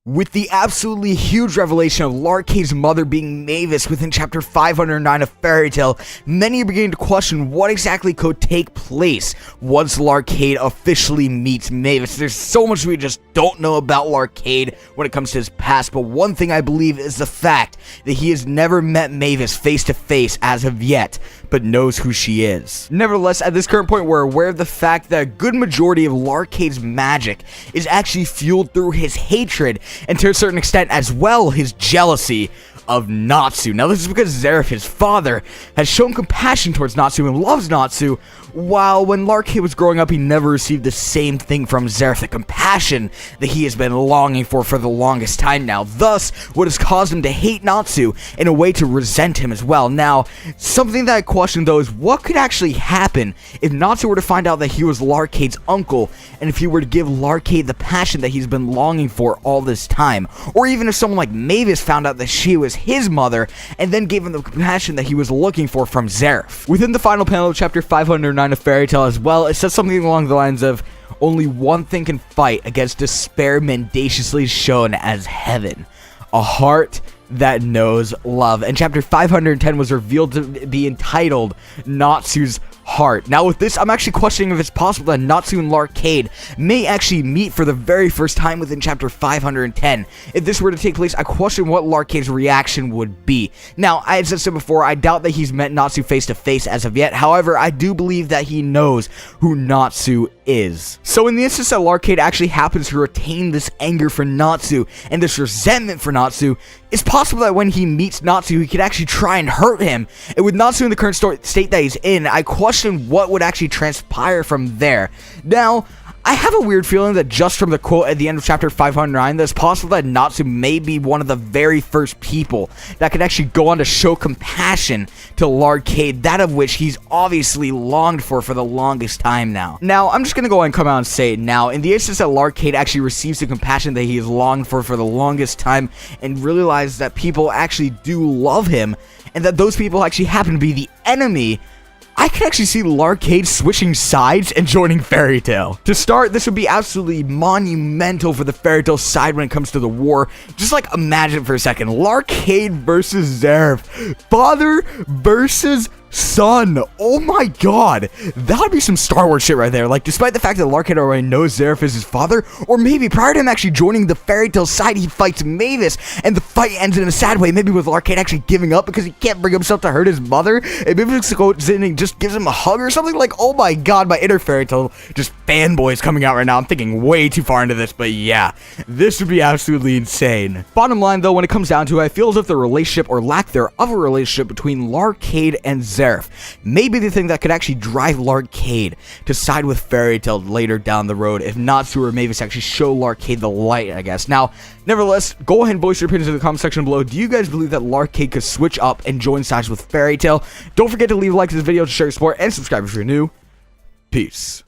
With the absolutely huge revelation of Larcade's mother being Mavis within chapter 509 of Fairy Tail, many are beginning to question what exactly could take place once Larcade officially meets Mavis. There's so much we just don't know about Larcade when it comes to his past, but one thing I believe is the fact that he has never met Mavis face to face as of yet, but knows who she is. Nevertheless, at this current point, we're aware of the fact that a good majority of Larcade's magic is actually fueled through his hatred, and to a certain extent as well, his jealousy of Natsu. Now, this is because ZEREF, his father, has shown compassion towards Natsu and loves Natsu, while when Larcade was growing up, he never received the same thing from ZEREF, the compassion that he has been longing for the longest time now. Thus, what has caused him to hate Natsu in a way to resent him as well. Now, something that I question though is what could actually happen if Natsu were to find out that he was Larcade's uncle, and if he were to give Larcade the passion that he's been longing for all this time, or even if someone like Mavis found out that she was his mother and then gave him the compassion that he was looking for from ZEREF. Within the final panel of chapter 509 of Fairy Tail as well, it says something along the lines of, only one thing can fight against despair mendaciously shown as heaven: a heart that knows love. And chapter 510 was revealed to be entitled Natsu's Heart. Now with this, I'm actually questioning if it's possible that Natsu and Larcade may actually meet for the very first time within chapter 510. If this were to take place, I question what Larcade's reaction would be. Now, as I said before, I doubt that he's met Natsu face to face as of yet. However, I do believe that he knows who Natsu is. So in the instance that Larcade actually happens to retain this anger for Natsu and this resentment for Natsu, it's possible that when he meets Natsu, he could actually try and hurt him. And with Natsu in the current state that he's in, I question what would actually transpire from there. Now, I have a weird feeling that just from the quote at the end of chapter 509, that it's possible that Natsu may be one of the very first people that could actually go on to show compassion to Larcade, that of which he's obviously longed for the longest time now. Now, I'm just going to go ahead and come out and say it now. In the instance that Larcade actually receives the compassion that he has longed for the longest time and realizes that people actually do love him and that those people actually happen to be the enemy, I could actually see Larcade switching sides and joining Fairy Tail. To start, this would be absolutely monumental for the Fairy Tail side when it comes to the war. Just like imagine for a second, Larcade versus ZEREF, father versus son. Oh my god, that would be some Star Wars shit right there. Like, despite the fact that Larcade already knows ZEREF is his father, or maybe prior to him actually joining the Fairy Tail side, he fights Mavis and the fight ends in a sad way, maybe with Larcade actually giving up because he can't bring himself to hurt his mother, and Mavis goes in and just gives him a hug or something. Like, oh my god, my inner Fairy Tail just fanboys coming out right now. I'm thinking way too far into this, but yeah, this would be absolutely insane. Bottom line though, when it comes down to it, I feel as if the relationship or lack thereof of a relationship between Larcade and ZEREF may be the thing that could actually drive Larcade to side with Fairy Tail later down the road, if Natsu or Mavis actually show Larcade the light, I guess. Now, nevertheless, go ahead and voice your opinions in the comment section below. Do you guys believe that Larcade could switch up and join sides with Fairy Tail? Don't forget to leave a like to this video to show your support and subscribe if you're new. Peace.